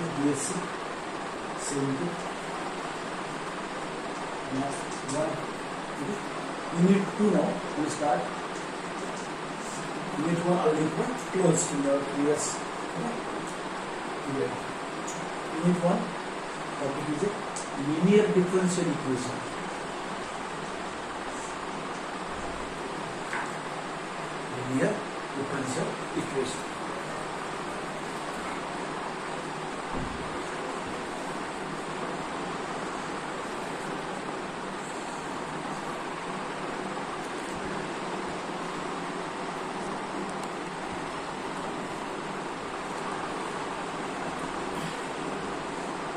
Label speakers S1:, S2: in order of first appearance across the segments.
S1: DSC 70 minus 1. Unit 2 now we start. Unit 1 already closed in the previous period. Unit 1 topic is a linear differential equation. Linear differential equation.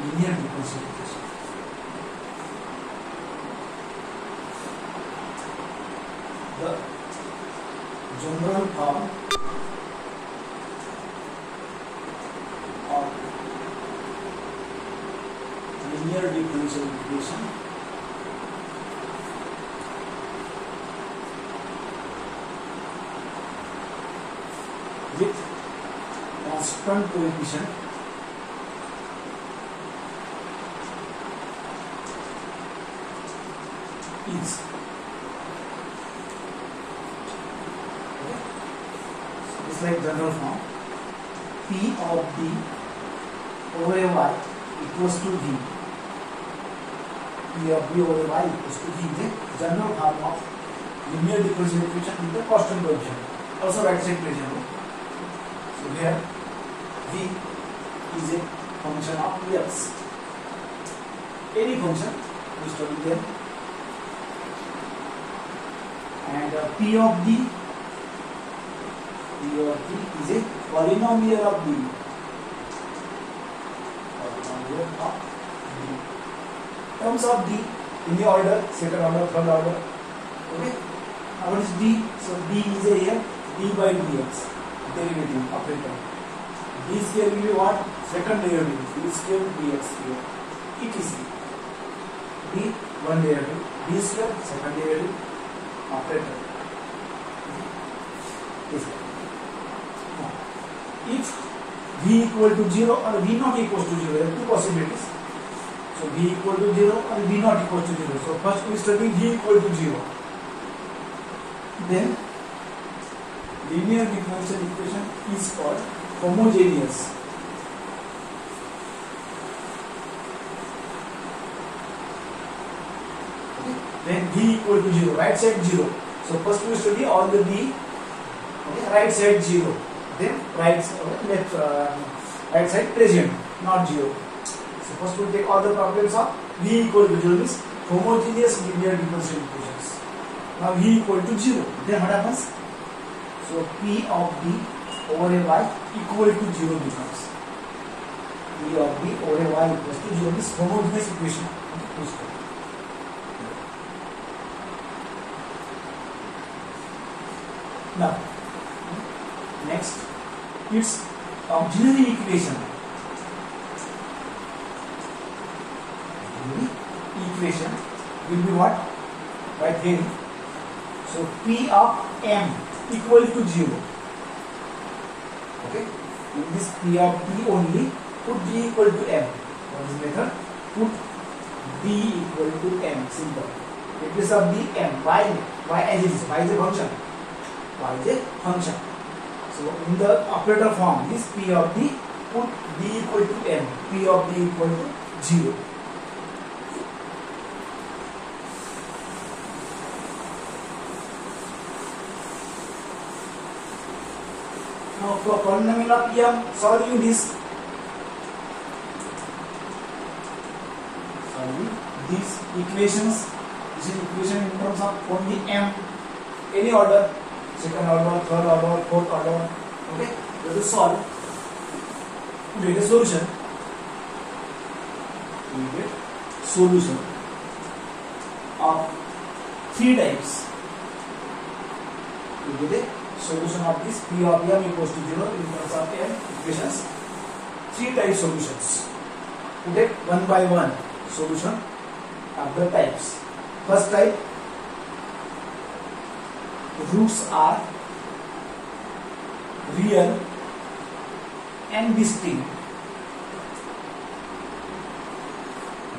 S1: Linear differential equation. The general form of linear differential equation with constant coefficient is it's like general form P of D over Y equals to V. P of D over Y equals to V is a general form of linear differential equation with a constant coefficient. Also right side equation. So here V is a function of X. Any function we study there. And P of D is a polynomial of D. Polynomial of D. Terms of D in the order, second order, third order. Okay. Now what is D? So D is a here D by dx derivative operator. D square will be what? Second derivative. D square dx here. It is D one derivative. D square second derivative. Operator. If V equal to 0 or V not equals to 0, there are two possibilities. So V equal to 0 or V not equals to 0. So first we study V equal to 0. Then linear differential equation is called homogeneous. Then V equal to 0, right side 0. So first we study all the V, okay, right side 0. Then right side present, not 0. So first we take all the problems of V equal to 0 means homogeneous linear differential equations. Now V equal to 0. Then what happens? So P of D over a Y equal to 0 becomes. P of D over a Y equals to 0 means homogeneous equation. Now, next, its auxiliary equation. Equation will be what? Right here. So P of M equal to 0. Okay. In this P of D only, put D equal to M. What is the method? Put D equal to M. Simple. In place of D, M. Why as it is? Y is a function. Y is a function. So in the operator form, this P of D, put D equal to M. P of D equal to 0. Now for polynomial of M, solving this, these equations, this is equation in terms of only M, any order, second order, third order, fourth order. Okay, we have to solve to get a solution. We get solution of 3 types. We get a solution of this P of M equals to 0 in terms of M equations. 3 type solutions. We take one by one solution of the types. First type, roots are real and distinct.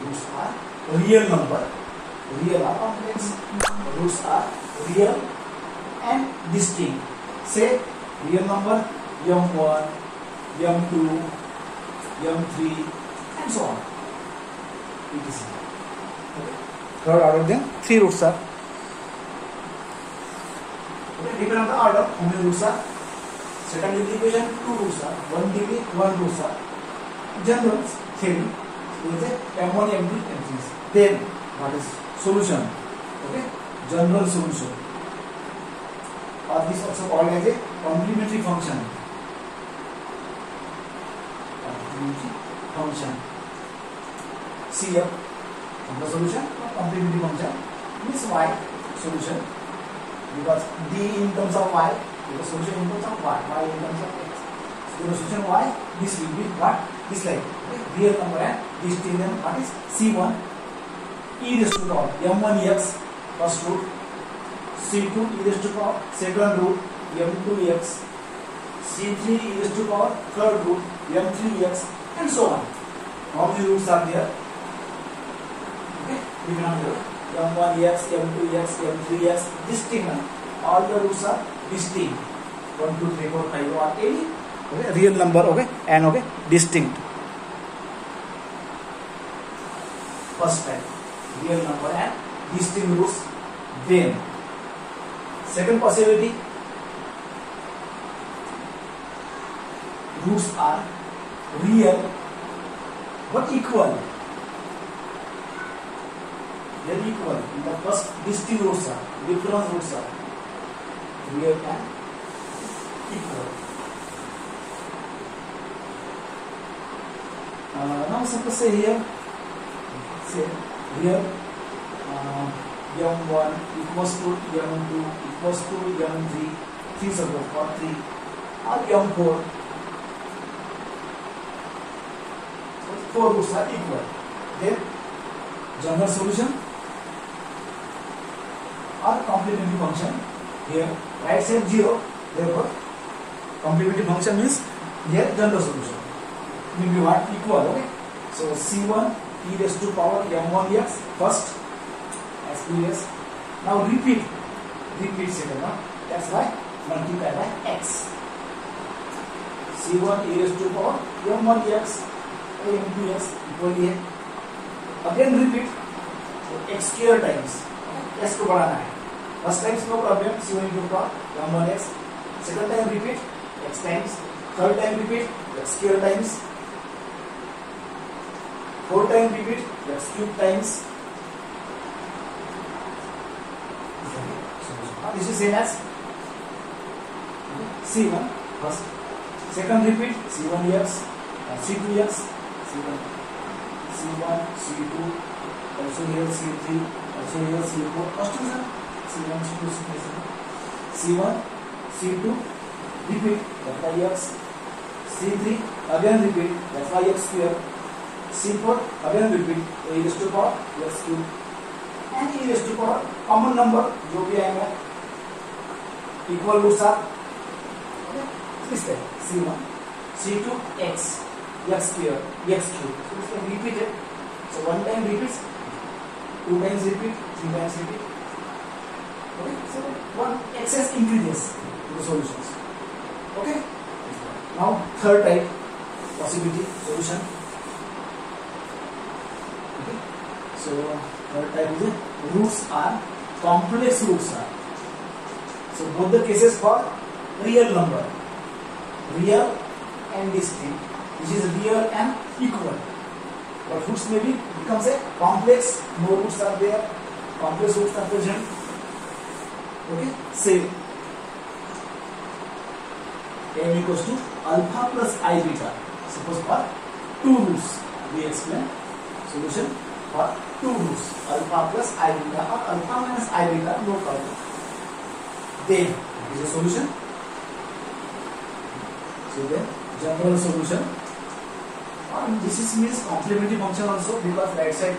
S1: roots are real number, real or complex. Roots are real and distinct. Say real number m1, m2, m3 and so on. It is third order, then 3 roots are. Okay, depend on the order, how many roots are? Second degree equation, 2 roots are. 1 degree, 1 roots are. General theory, m1, m2, m3. Then what is solution? Okay, general solution. Or this also called as a complementary function. Complementary function. CF, the solution of complementary function means y solution, because d in terms of y, the solution in terms of y in terms of x. So the solution y, this will be what? This like real number and distinct, then what is C1 e raised to the power m1x first root, C2 e raised to the power second root m2x, C3 e raised to the power third root m3x and so on. How many roots are there? Okay, we can have m1x, m2x, m3x, distinct. All the roots are distinct. 1, 2, 3, 4, 5 or any okay, real number, okay, and okay, distinct. First type, real number and distinct roots. Then second possibility, roots are real but equal. They are equal. In the first, distinct roots are, different roots are real and equal. Now suppose say here, say here m1 equals to m2 equals to m3, 3 suppose for 3, or m4. So 4 roots are equal. Then general solution or complementary function. Here right side 0, therefore complementary function means here general solution will be what? Equal. Okay, so C1 e raised to power m1x first as previous. Now repeat second one, that's why multiply by x. C1 e raised to power m1x m2x equal here. Again repeat, so x square times x को बढ़ाना है. First time no problem, C1 into power m1x. Second time repeat, x times. Third time repeat, x square times. Fourth time repeat, x cube times. This is same as C1 first. Second repeat, C1x, C2x, C1, C2, also here C3, also here C4. First is C1, C2, C1, C2, repeat, that's why x. C3, again repeat, that's why x square. C4, again repeat, e raised to power x cube. And e raised to power common number जो भी आएगा equal roots are this है C1, C2, x, x square, x cube. So this can repeat it. So one time repeats, 2 times repeat, 3 times repeat. Okay, so one excess increases to the solutions. Okay, now third type possibility solution. Okay, so third type is roots are complex roots are. So both the cases for real number, real and distinct, which is real and equal. But roots may be becomes a complex. No roots are there. Complex roots are present. Okay, say m equals to alpha plus I beta. Suppose for 2 roots, we explain solution for 2 roots, alpha plus I beta or alpha minus I beta, no problem. Then is a solution. So then general solution. And this is means complementary function also, because right side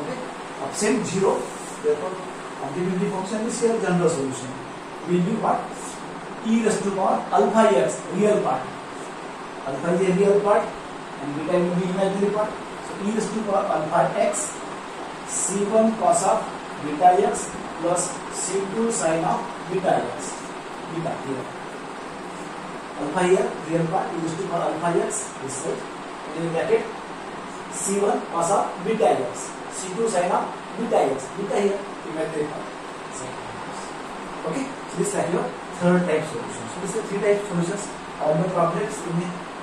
S1: okay absent 0, therefore complementary function is here general solution. Will be what? E raised to power alpha x, real part. Alpha is a real part and beta will be imaginary part. So e raised to power alpha x c1 cos of beta x plus c2 sin of beta x. Beta here. Alpha here, real part e raised to power alpha x this side. In the bracket c1 cos of beta x, c2 sin of beta x. Beta here imaginary part. Okay, so this is your third type solution. So this is three type solutions. Order problems in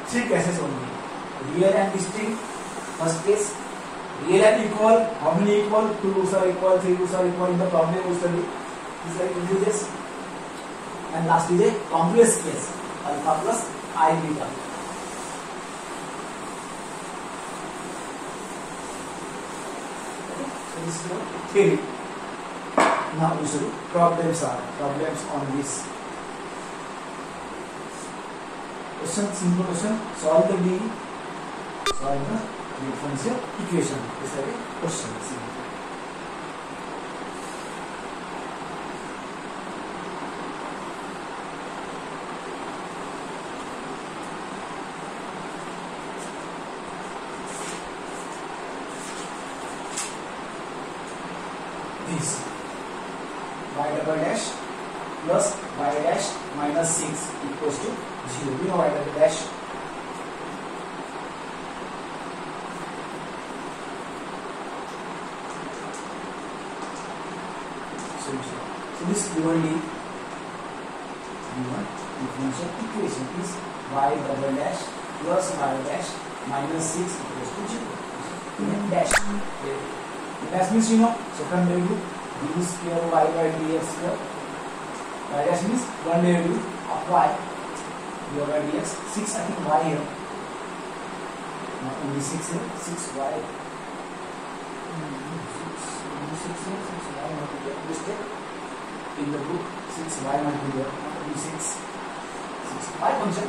S1: three cases only. Real and distinct. First case, real and equal. How many equal? 2 roots are equal, 3 roots are equal. In the problem we study. This is like integers. And last is a complex case. Alpha plus I beta. Okay, so this is your theory. Now we should problems on this. Question, simple question. Solve the differential equation. This is a question. This y double dash plus y dash minus 6 equals to 0. We know y double dash. So this given differential equation is y double dash plus y dash minus 6 equals to 0. Dash. Dash means you know second derivative d square y by dx square. Y dash means one derivative of y by dx. 6 I think y here. Not only 6 here. 6y. 6y not to get mistake. In the book 6y might be there. Not only 6. 6y function.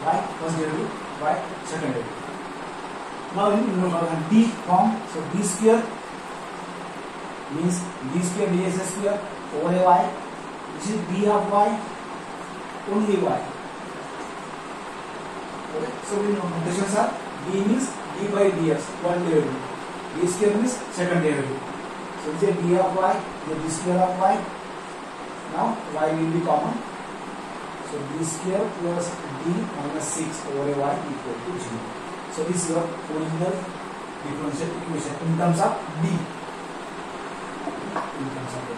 S1: Y first derivative. Y second derivative. Now in d form, so d square means d square dx square over a y, which is d of y, only y. Okay, so we know notations are d means d by dx, one derivative. D square means second derivative. So this is d of y, the d square of y. Now y will be common. So d square plus d minus 6 over a y equal to 0. So this is your original differential equation in terms of d. In terms of d.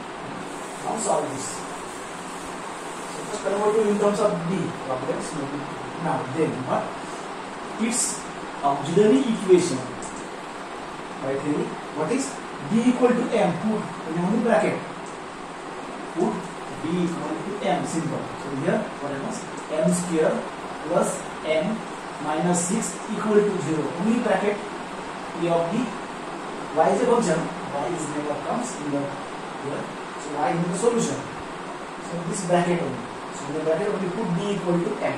S1: Now solve this. So first convert to in terms of d problems. Now then what? Its auxiliary equation. By theory, what is d equal to m? Put in only bracket. Put d equal to m. Simple. So here what happens? M square plus m minus 6 equal to 0. Only bracket p of d. Y is a function. Y is never comes in the here. So y is the solution. So this bracket only. So in the bracket only put d equal to m.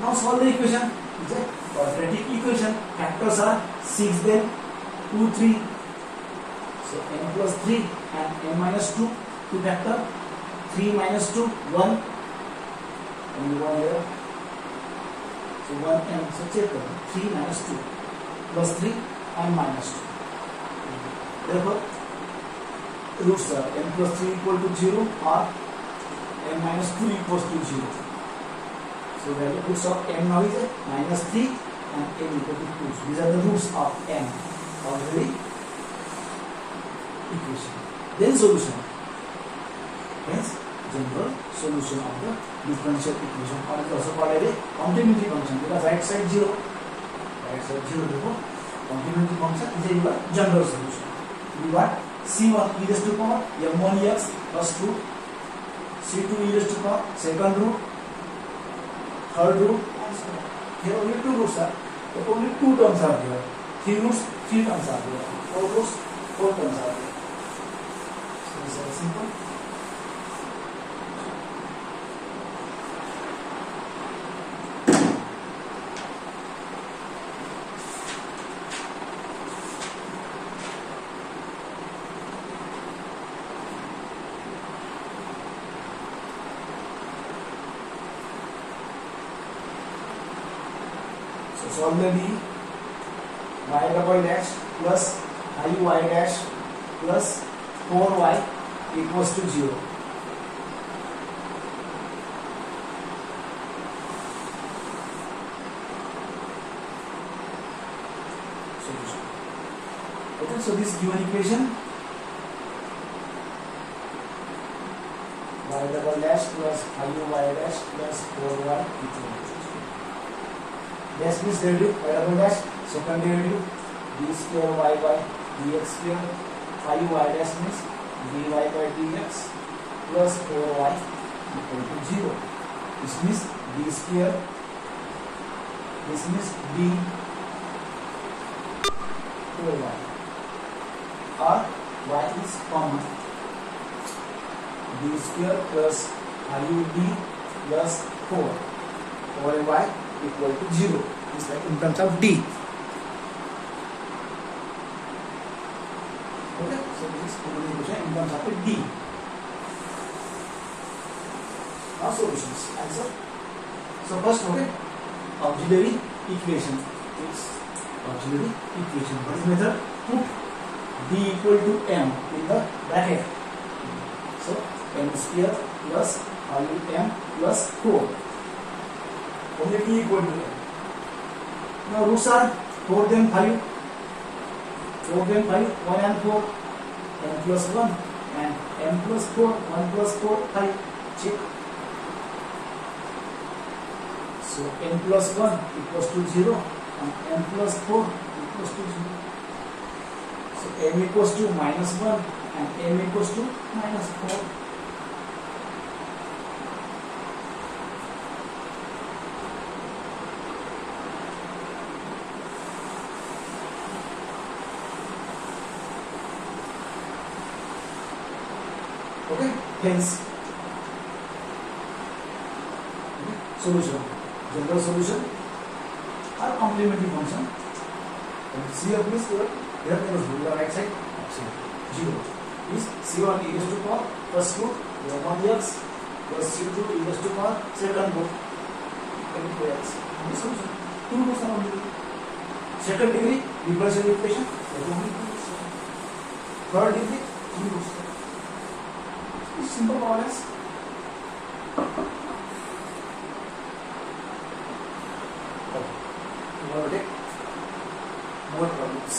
S1: Now solve the equation. It's a quadratic equation. Factors are 6 then 2 3. So n plus 3 and n minus 2 to factor. 3 minus 2 1. Only 1 here. So 1 and so check 3 minus 2 plus 3 and minus 2. Therefore, roots are n plus 3 equal to 0 or n minus 2 equals to 0. So the roots of n now is minus 3 and n equal to 2. So these are the roots of n auxiliary equation. Then solution. Hence, general solution of the differential equation, or is also called as a complementary function, because right side 0, therefore complementary function is a general solution. We got c1 e raised to power m1x plus 2, c2 e raised to power second root, third root, and so on. Here only 2 roots are, but only 2 terms are there. 3 roots, 3 terms are there. 4 roots, 4 terms are there. So this is simple. Solve the d. y double dash plus 5y dash plus 4y equals to 0. Solution. Okay, so this given equation y double dash plus 5y dash plus 4y equals to 0. Dash means derivative, y double dash, second derivative, d square y by dx square, 5y dash means dy by dx plus 4y equal to 0. This means d square, this means d 4y, or y is common, d square plus 5d plus 4 over y equal to 0. It's like in terms of d. Okay, so this is equation in terms of d. Now solutions. Answer. So first, okay, auxiliary equation. It's auxiliary equation. What is method? Put d equal to m in the bracket. So m square plus 5m plus 4. Only t equal to m. Now roots are 4 then 5. 4 then 5, 1 and 4, m plus 1 and m plus 4, 1 plus 4, 5. Check. So m plus 1 equals to 0 and m plus 4 equals to 0. So m equals to minus 1 and m equals to minus 4. Okay, hence solution, general solution or complementary function. And C of this here there is the right side 0 is C1 e raised to power first root 1x plus C2 e raised to power second root x. This solution 2 roots are only. Second degree differential equation third degree 3 roots. Simple more or less. Okay. You have to take more problems.